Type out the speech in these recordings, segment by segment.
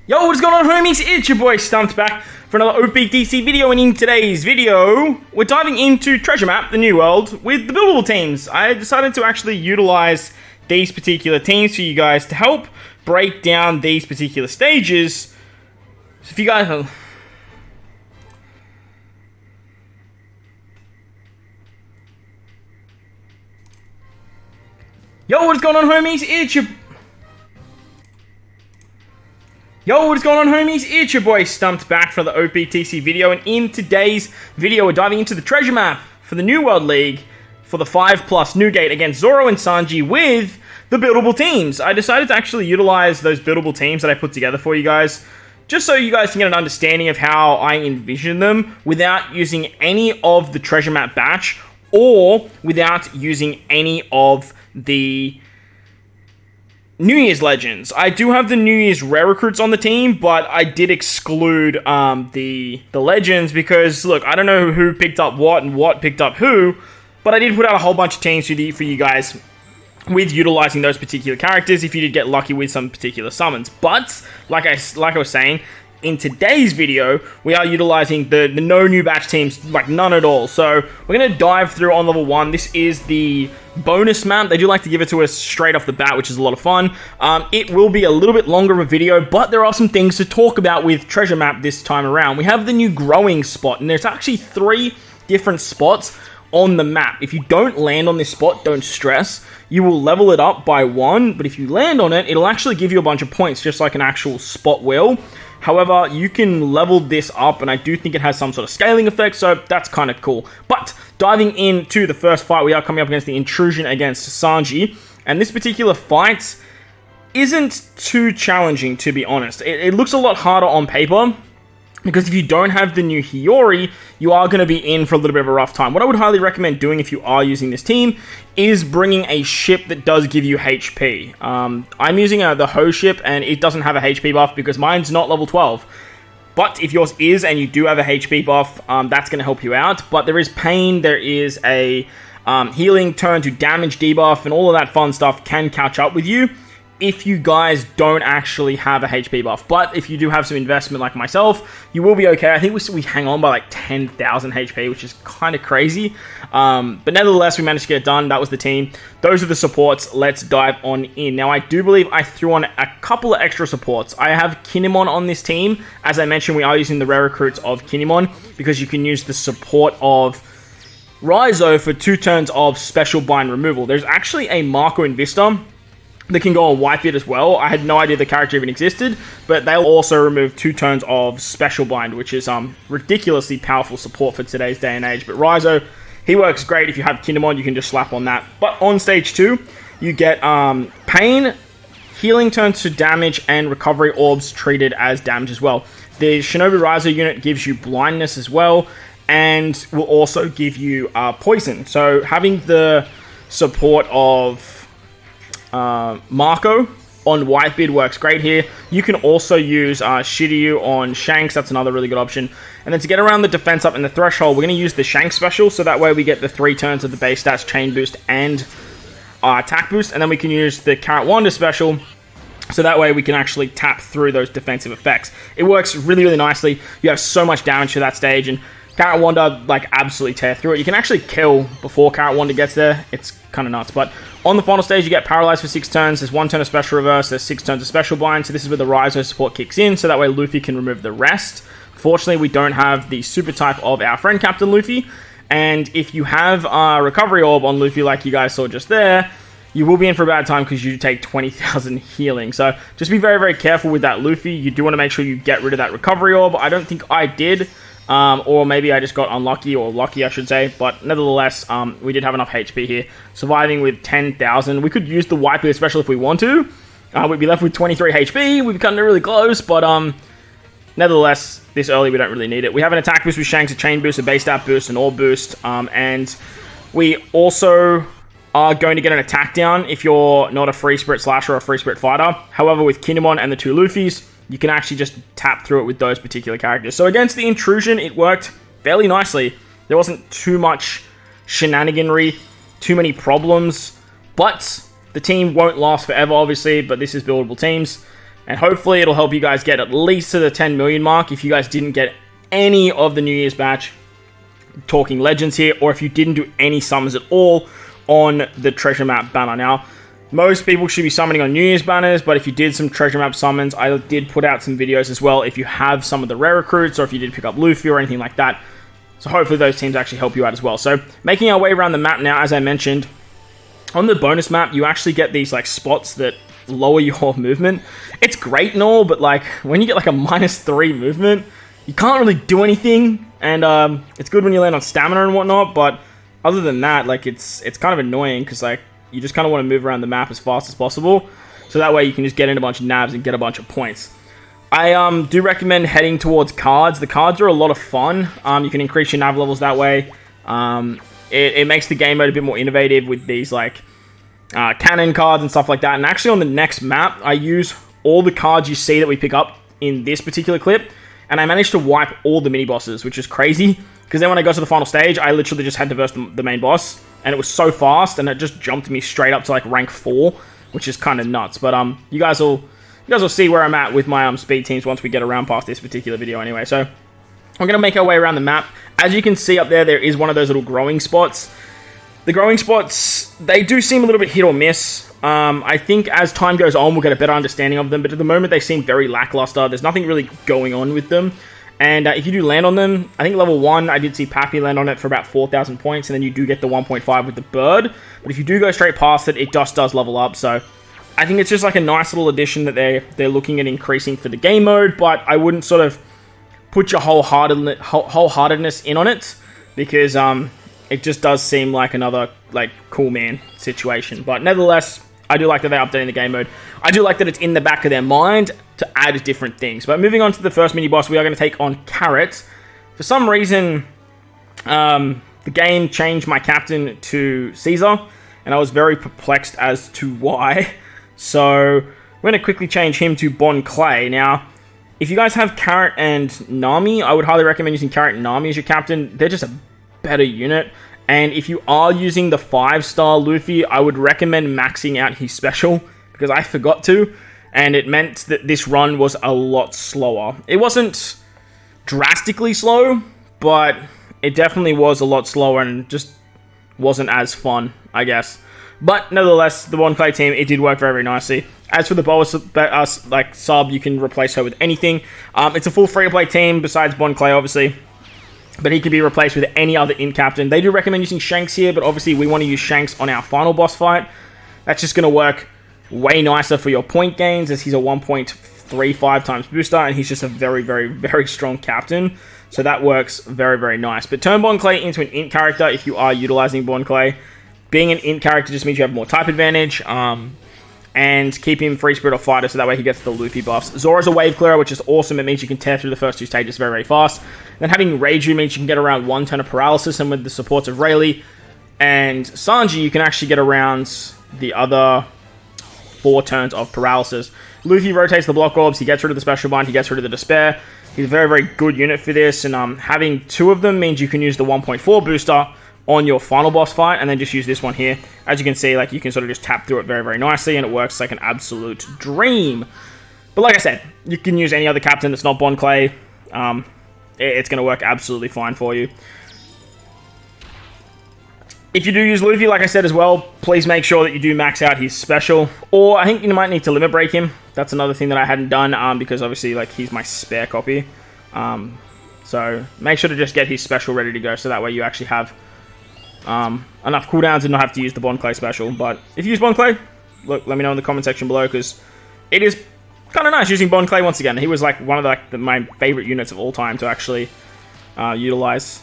Yo, what's going on, homies? It's your boy Stumped back for another OPTC video, and in today's video, we're diving into Treasure Map, the New World, with the buildable teams. I decided to actually utilize these particular teams for you guys to help break down these particular stages. So if you guys are... Yo, what's going on, homies? It's your... Yo, what is going on, homies? It's your boy Stumped back for the OPTC video, and in today's video, we're diving into the treasure map for the New World League for the 5+ New Gate against Zoro and Sanji with the buildable teams. I decided to actually utilize those buildable teams that I put together for you guys, just so you guys can get an understanding of how I envision them without using any of the treasure map batch or without using any of the New Year's Legends. I do have the New Year's rare recruits on the team, but I did exclude the Legends because, look, I don't know who picked up what and what picked up who, but I did put out a whole bunch of teams for you guys with utilizing those particular characters if you did get lucky with some particular summons. But, like I was saying, in today's video, we are utilizing the no new batch teams, like none at all. So we're going to dive through on level 1. This is the bonus map. They do like to give it to us straight off the bat, which is a lot of fun. It will be a little bit longer of a video, but there are some things to talk about with treasure map this time around. We have the new growing spot, and there's actually 3 different spots on the map. If you don't land on this spot, don't stress. You will level it up by 1, but if you land on it, it'll actually give you a bunch of points, just like an actual spot will. However, you can level this up, and I do think it has some sort of scaling effect, so that's kind of cool. But diving into the first fight, we are coming up against the Intrusion against Sanji, and this particular fight isn't too challenging, to be honest. It looks a lot harder on paper, because if you don't have the new Hiyori, you are going to be in for a little bit of a rough time. What I would highly recommend doing if you are using this team is bringing a ship that does give you HP. I'm using the Ho ship, and it doesn't have a HP buff because mine's not level 12. But if yours is and you do have a HP buff, that's going to help you out. But there is Pain, there is a healing turn to damage debuff, and all of that fun stuff can catch up with you if you guys don't actually have a HP buff. But if you do have some investment like myself, you will be okay. I think we hang on by like 10,000 HP, which is kind of crazy. But nevertheless, we managed to get it done. That was the team. Those are the supports. Let's dive on in. Now, I do believe I threw on a couple of extra supports. I have Kinemon on this team. As I mentioned, we are using the rare recruits of Kinemon because you can use the support of Raizo for 2 turns of special bind removal. There's actually a Marco in Vista that can go on Whitebeard as well. I had no idea the character even existed, but they'll also remove 2 turns of Special Bind, which is ridiculously powerful support for today's day and age. But Raizo, he works great. If you have Kinemon, you can just slap on that. But on stage 2, you get Pain, healing turns to damage, and recovery orbs treated as damage as well. The Shinobi Raizo unit gives you blindness as well, and will also give you poison. So having the support of Marco on Whitebeard works great here. You can also use Shiryu on Shanks. That's another really good option. And then to get around the defense up in the threshold, we're going to use the Shanks special, so that way we get the 3 turns of the base stats, chain boost, and attack boost. And then we can use the Carrot Wanda special, so that way we can actually tap through those defensive effects. It works really, really nicely. You have so much damage to that stage, and Carrot Wanda, like, absolutely tear through it. You can actually kill before Carrot Wanda gets there. It's kind of nuts. But on the final stage, you get paralyzed for 6 turns. There's 1 turn of special reverse. There's 6 turns of special bind. So this is where the Raizo support kicks in. So that way Luffy can remove the rest. Fortunately, we don't have the super type of our friend Captain Luffy. And if you have a recovery orb on Luffy, like you guys saw just there, you will be in for a bad time because you take 20,000 healing. So just be very, very careful with that Luffy. You do want to make sure you get rid of that recovery orb. I don't think I did. Or maybe I just got unlucky, or lucky I should say, but nevertheless, we did have enough HP here, surviving with 10,000. We could use the Whitebeard special if we want to. We'd be left with 23 HP, we've gotten really close, but nevertheless, this early we don't really need it. We have an attack boost with Shanks, a chain boost, a base stat boost, an orb boost, and we also are going to get an attack down if you're not a free spirit slasher or a free spirit fighter. However, with Kinemon and the 2 Luffys, you can actually just tap through it with those particular characters. So against the Intrusion, it worked fairly nicely. There wasn't too much shenaniganry, too many problems, but the team won't last forever, obviously, but this is buildable teams. And hopefully it'll help you guys get at least to the 10 million mark if you guys didn't get any of the New Year's batch. Talking Legends here, or if you didn't do any summons at all on the treasure map banner. Now, most people should be summoning on New Year's banners, but if you did some treasure map summons, I did put out some videos as well if you have some of the rare recruits, or if you did pick up Luffy or anything like that. So hopefully those teams actually help you out as well. So making our way around the map now, as I mentioned, on the bonus map, you actually get these like spots that lower your movement. It's great and all, but like when you get like a -3 movement, you can't really do anything. And it's good when you land on stamina and whatnot, but other than that, like it's kind of annoying because like you just kind of want to move around the map as fast as possible, so that way you can just get in a bunch of nabs and get a bunch of points. I do recommend heading towards cards. The cards are a lot of fun. You can increase your nav levels that way. It makes the game mode a bit more innovative with these like cannon cards and stuff like that. And actually on the next map, I use all the cards you see that we pick up in this particular clip, and I managed to wipe all the mini-bosses, which is crazy, because then when I got to the final stage, I literally just had to verse the main boss, and it was so fast, and it just jumped me straight up to like rank 4, which is kind of nuts. But you guys will see where I'm at with my speed teams once we get around past this particular video anyway. So we're going to make our way around the map. As you can see up there, there is one of those little growing spots. The growing spots, they do seem a little bit hit or miss. I think as time goes on, we'll get a better understanding of them, but at the moment they seem very lackluster. There's nothing really going on with them. And if you do land on them, I think level 1, I did see Papi land on it for about 4,000 points, and then you do get the 1.5 with the bird. But if you do go straight past it, it just does level up. So I think it's just like a nice little addition that they're looking at increasing for the game mode, but I wouldn't sort of put your wholeheartedness in on it, because it just does seem like another like cool man situation. But nevertheless, I do like that they're updating the game mode. I do like that it's in the back of their mind to add different things. But moving on to the first mini-boss, we are going to take on Carrot. For some reason, the game changed my captain to Caesar, and I was very perplexed as to why. So we're going to quickly change him to Bon Clay. Now, if you guys have Carrot and Nami, I would highly recommend using Carrot and Nami as your captain. They're just a better unit. And if you are using the 5-star Luffy, I would recommend maxing out his special, because I forgot to, and it meant that this run was a lot slower. It wasn't drastically slow, but it definitely was a lot slower and just wasn't as fun, I guess. But nevertheless, the Bon Clay team, it did work very, very nicely. As for the Boa sub, you can replace her with anything. It's a full free-to-play team besides Bon Clay, obviously, but he can be replaced with any other int captain. They do recommend using Shanks here, but obviously we want to use Shanks on our final boss fight. That's just going to work way nicer for your point gains, as he's a 1.35 times booster, and he's just a very, very, very strong captain. So that works very, very nice. But turn Bon Clay into an int character if you are utilizing Bon Clay. Being an int character just means you have more type advantage, and keep him free spirit or fighter, so that way he gets the Luffy buffs. Zoro's a wave clearer, which is awesome. It means you can tear through the first 2 stages very, very fast. Then having Reiju means you can get around 1 turn of paralysis, and with the supports of Rayleigh and Sanji, you can actually get around the other 4 turns of paralysis. Luffy rotates the block orbs, he gets rid of the special bind, he gets rid of the despair. He's a very, very good unit for this, and having 2 of them means you can use the 1.4 booster on your final boss fight, and then just use this one here. As you can see, like, you can sort of just tap through it very, very nicely, and it works like an absolute dream. But like I said, you can use any other captain that's not Bon Clay. It's going to work absolutely fine for you. If you do use Luffy, like I said as well, please make sure that you do max out his special. Or I think you might need to limit break him. That's another thing that I hadn't done, because obviously, like, he's my spare copy. So make sure to just get his special ready to go, so that way you actually have enough cooldowns and not have to use the Bon Clay special. But if you use Bon Clay, look, let me know in the comment section below, because it is kind of nice using Bon Clay once again. He was like one of my favorite units of all time to actually utilize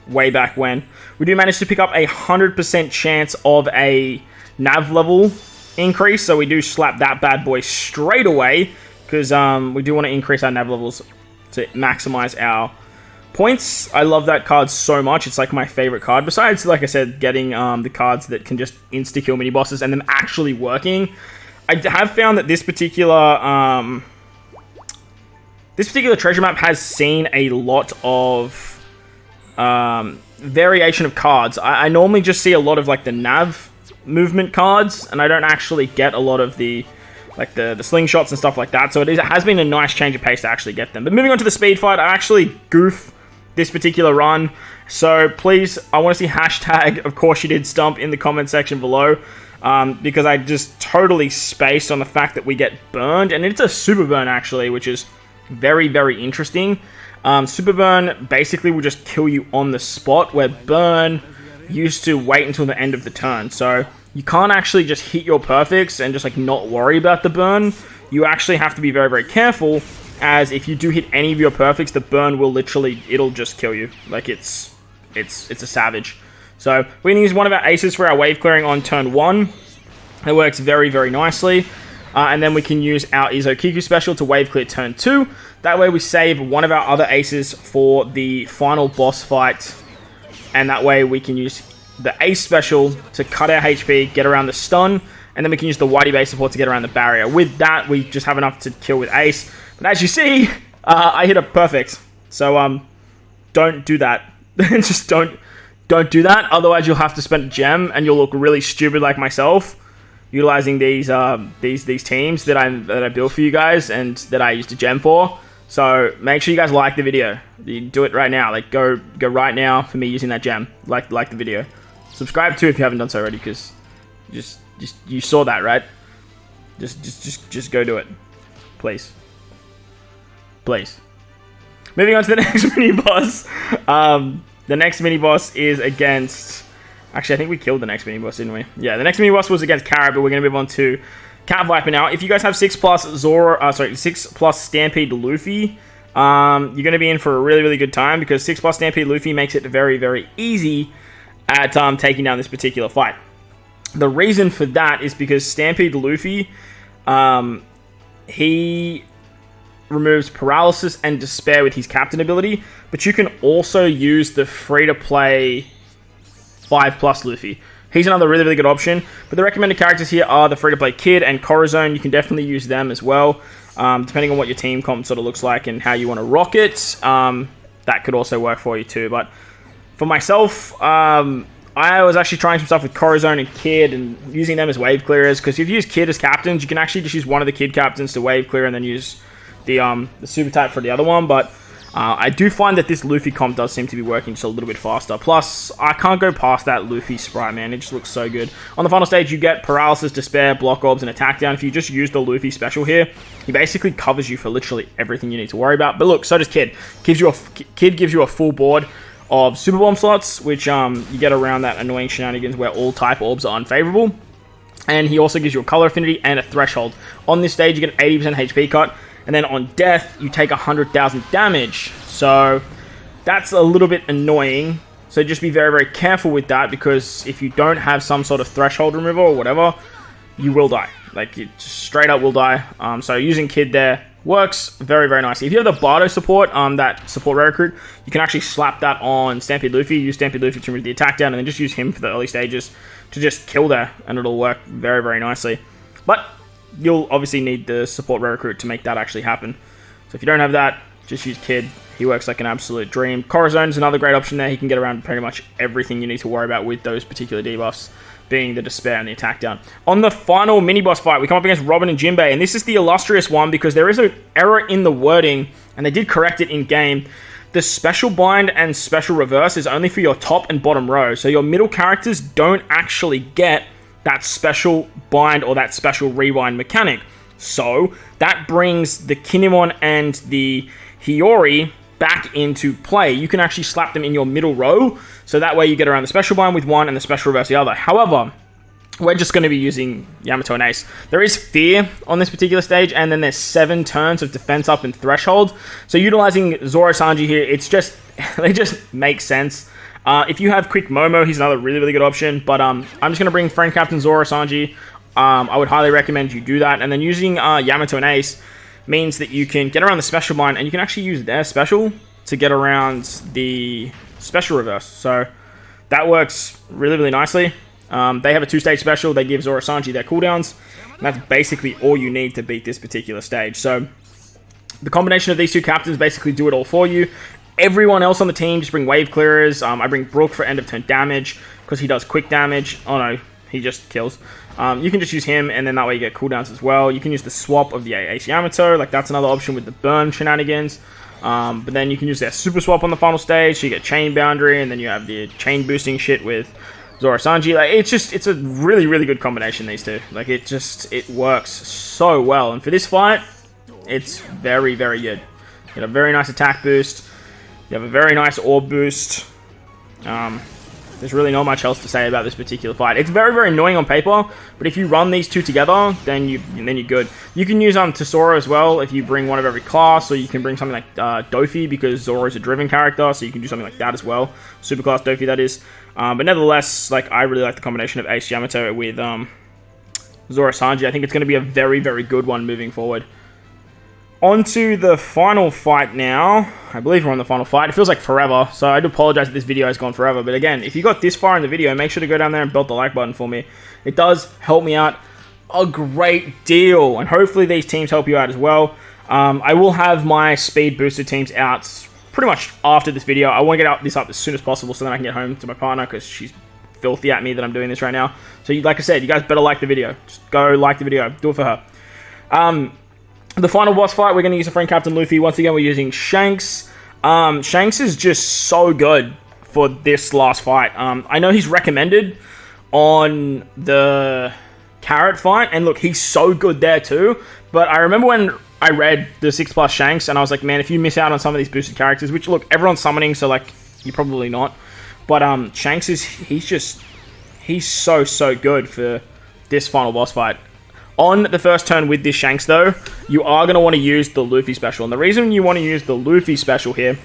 way back when. We do manage to pick up a 100% chance of a nav level increase, so we do slap that bad boy straight away, because we do want to increase our nav levels to maximize our points. I love that card so much. It's like my favorite card, besides, like I said, getting the cards that can just insta-kill mini-bosses and them actually working. I have found that this particular treasure map has seen a lot of variation of cards. I normally just see a lot of like the nav movement cards, and I don't actually get a lot of the like the slingshots and stuff like that. So it has been a nice change of pace to actually get them. But moving on to the speed fight, I actually goof this particular run. So please, I want to see hashtag, of course you did, Stump in the comment section below. Because I just totally spaced on the fact that we get burned. And it's a super burn actually, which is very, very interesting. Super burn basically will just kill you on the spot, where burn used to wait until the end of the turn. So you can't actually just hit your perfects and just like not worry about the burn. You actually have to be very, very careful, as if you do hit any of your perfects, the burn will literally, it'll just kill you. Like it's a savage. So we're going to use one of our aces for our wave clearing on turn 1. It works very, very nicely. And then we can use our Izo-Kiku special to wave clear turn 2. That way we save one of our other aces for the final boss fight. And that way we can use the ace special to cut our HP, get around the stun. And then we can use the Whitey base support to get around the barrier. With that, we just have enough to kill with ace. But as you see, I hit a perfect. So don't do that. Just don't do that. Otherwise you'll have to spend a gem and you'll look really stupid like myself, utilizing these teams that I built for you guys and that I used a gem for. So make sure you guys like the video. You do it right now. Like go right now for me using that gem. Like the video. Subscribe too if you haven't done so already, because just you saw that, right? Just go do it, please. Please. Moving on to the next mini boss. The next mini boss is against. Actually, I think we killed the next mini boss, didn't we? Yeah, the next mini boss was against Carrot, but we're going to move on to Cat Viper now. If you guys have 6+ Zoro, 6+ Stampede Luffy, you're going to be in for a really, really good time, because 6+ Stampede Luffy makes it very, very easy at taking down this particular fight. The reason for that is because Stampede Luffy, he removes paralysis and despair with his captain ability, but you can also use the free-to-play 5+ Luffy. He's another really, really good option. But the recommended characters here are the free-to-play Kid and Corazon. You can definitely use them as well, depending on what your team comp sort of looks like and how you want to rock it. That could also work for you too. But for myself, I was actually trying some stuff with Corazon and Kid and using them as wave clearers, because if you use Kid as captains, you can actually just use one of the Kid captains to wave clear and then use the super type for the other one. But I do find that this Luffy comp does seem to be working just a little bit faster. Plus, I can't go past that Luffy sprite, man. It just looks so good. On the final stage, you get Paralysis, Despair, Block Orbs, and Attack Down. If you just use the Luffy special here, he basically covers you for literally everything you need to worry about. But look, so does Kid. Kid gives you a full board of Super Bomb slots, which you get around that annoying shenanigans where all type orbs are unfavorable. And he also gives you a color affinity and a threshold. On this stage, you get an 80% HP cut. And then on death, you take 100,000 damage. So that's a little bit annoying. So just be very, very careful with that, because if you don't have some sort of threshold removal or whatever, you will die. Like, you just straight up will die. So using Kid there works very, very nicely. If you have the Bardo support, that support rare recruit, you can actually slap that on Stampede Luffy. Use Stampede Luffy to remove the attack down, and then just use him for the early stages to just kill there, and it'll work very, very nicely. But you'll obviously need the support rare recruit to make that actually happen. So if you don't have that, just use Kid. He works like an absolute dream. Corazon is another great option there. He can get around pretty much everything you need to worry about with those particular debuffs, being the Despair and the Attack Down. On the final mini-boss fight, we come up against Robin and Jinbe, and this is the illustrious one because there is an error in the wording, and they did correct it in-game. The special bind and special reverse is only for your top and bottom row, so your middle characters don't actually get that special bind or that special rewind mechanic. So that brings the Kinemon and the Hiyori back into play. You can actually slap them in your middle row, so that way you get around the special bind with one and the special reverse the other. However, we're just going to be using Yamato and Ace. There is fear on this particular stage, and then there's 7 turns of defense up and threshold. So utilizing Zoro Sanji here, it's just, they just make sense. If you have Quick Momo, he's another really, really good option. But I'm just going to bring Friend Captain Zoro Sanji. I would highly recommend you do that. And then using Yamato and Ace means that you can get around the special bind, and you can actually use their special to get around the special reverse. So that works really, really nicely. They have a 2-stage special. They give Zoro Sanji their cooldowns. And that's basically all you need to beat this particular stage. So the combination of these two captains basically do it all for you. Everyone else on the team just bring wave clearers. I bring Brook for end of turn damage because he does quick damage. Oh no, He just kills. You can just use him, and then that way you get cooldowns as well. You can use the swap of the Ace Yamato. Like, that's another option with the burn shenanigans. But then you can use their super swap on the final stage, so you get chain boundary, and then you have the chain boosting shit with Zoro Sanji. Like, it's a really, really good combination, these two. Like, it works so well. And for this fight, it's very, very good. You get a very nice attack boost. You have a very nice orb boost. There's really not much else to say about this particular fight. It's very, very annoying on paper, but if you run these two together, then you're good. You can use Tesoro as well if you bring one of every class, or you can bring something like Dofi, because Zoro is a driven character, so you can do something like that as well. Superclass Dofi, that is. But nevertheless, like, I really like the combination of Ace Yamato with Zoro Sanji. I think it's going to be a very, very good one moving forward. On to the final fight now. I believe we're on the final fight. It feels like forever, so I do apologize that this video has gone forever. But again, if you got this far in the video, make sure to go down there and belt the like button for me. It does help me out a great deal, and hopefully these teams help you out as well. I will have my speed booster teams out pretty much after this video. I want to get this up as soon as possible so that I can get home to my partner, because she's filthy at me that I'm doing this right now. So like I said, you guys better like the video. Just go like the video. Do it for her. The final boss fight, we're going to use a friend Captain Luffy. Once again, we're using Shanks. Shanks is just so good for this last fight. I know he's recommended on the Carrot fight, and look, he's so good there too. But I remember when I read the 6+ Shanks, and I was like, man, if you miss out on some of these boosted characters, which, look, everyone's summoning, so, like, you're probably not. But Shanks he's so good for this final boss fight. On the first turn with this Shanks, though, you are going to want to use the Luffy special. And the reason you want to use the Luffy special here is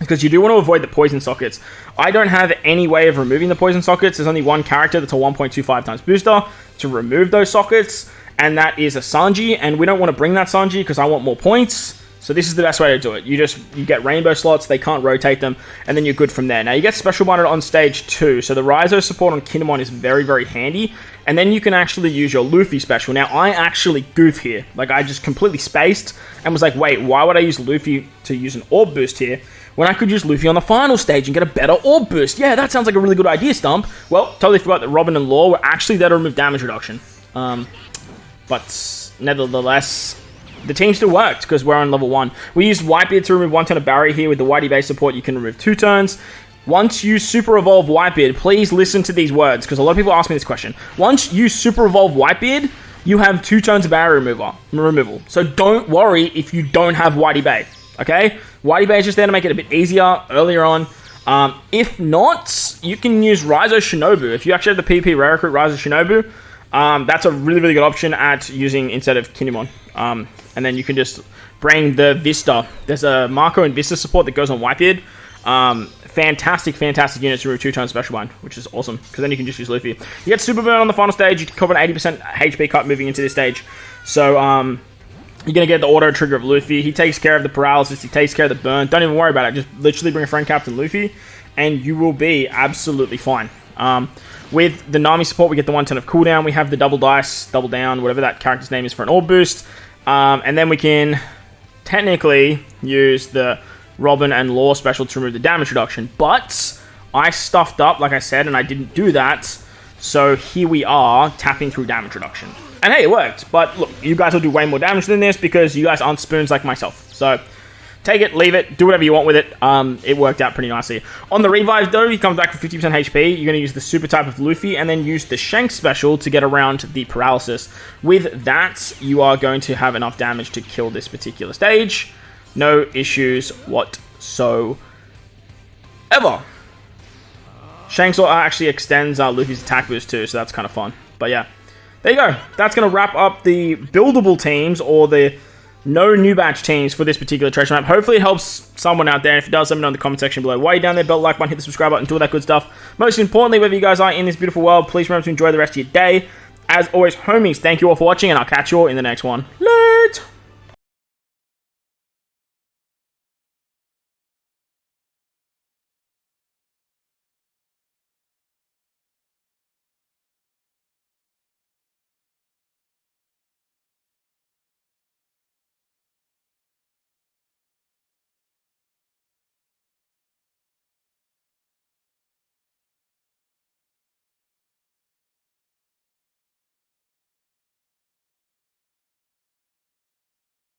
because you do want to avoid the poison sockets. I don't have any way of removing the poison sockets. There's only one character that's a 1.25 times booster to remove those sockets, and that is a Sanji. And we don't want to bring that Sanji because I want more points. So this is the best way to do it. You get rainbow slots, they can't rotate them, and then you're good from there. Now, you get special bonded on stage 2, so the Raizo support on Kinemon is very, very handy, and then you can actually use your Luffy special. Now, I actually goof here. Like, I just completely spaced and was like, wait, why would I use Luffy to use an orb boost here when I could use Luffy on the final stage and get a better orb boost? Yeah, that sounds like a really good idea, Stump. Well, totally forgot that Robin and Law were actually there to remove damage reduction. But nevertheless, the team still worked because we're on level 1. We used Whitebeard to remove 1 turn of barrier here. With the Whitey base support, you can remove 2 turns. Once you Super Evolve Whitebeard, please listen to these words, because a lot of people ask me this question. Once you Super Evolve Whitebeard, you have 2 turns of barrier removal. So don't worry if you don't have Whitey Bay, okay? Whitey Bay is just there to make it a bit easier earlier on. If not, you can use Raizo Shinobu. If you actually have the PvP rare recruit Raizo Shinobu, that's a really, really good option at using instead of Kinemon. And then you can just bring the Vista. There's a Marco and Vista support that goes on Whitebeard. Fantastic units to remove 2 turns special bind, which is awesome, because then you can just use Luffy. You get Super Burn on the final stage. You can cover an 80% HP cut moving into this stage. So, you're going to get the auto trigger of Luffy. He takes care of the paralysis. He takes care of the burn. Don't even worry about it. Just literally bring a friend Captain Luffy, and you will be absolutely fine. With the Nami support, we get the 1 turn of cooldown. We have the double dice, double down, whatever that character's name is, for an orb boost. And then we can technically use the Robin and Law special to remove the damage reduction. But I stuffed up, like I said, and I didn't do that. So here we are, tapping through damage reduction. And hey, it worked. But look, you guys will do way more damage than this because you guys aren't spoons like myself. So take it, leave it, do whatever you want with it. It worked out pretty nicely. On the revive, though, he comes back with 50% HP. You're going to use the super type of Luffy and then use the Shanks special to get around the paralysis. With that, you are going to have enough damage to kill this particular stage. No issues whatsoever. Shanks actually extends Luffy's attack boost too, so that's kind of fun. But yeah, there you go. That's going to wrap up the buildable teams, or the no new batch teams for this particular treasure map. Hopefully it helps someone out there. If it does, let me know in the comment section below. While you're down there, belt like button, hit the subscribe button, do all that good stuff. Most importantly, wherever you guys are in this beautiful world, please remember to enjoy the rest of your day. As always, homies, thank you all for watching, and I'll catch you all in the next one. Later.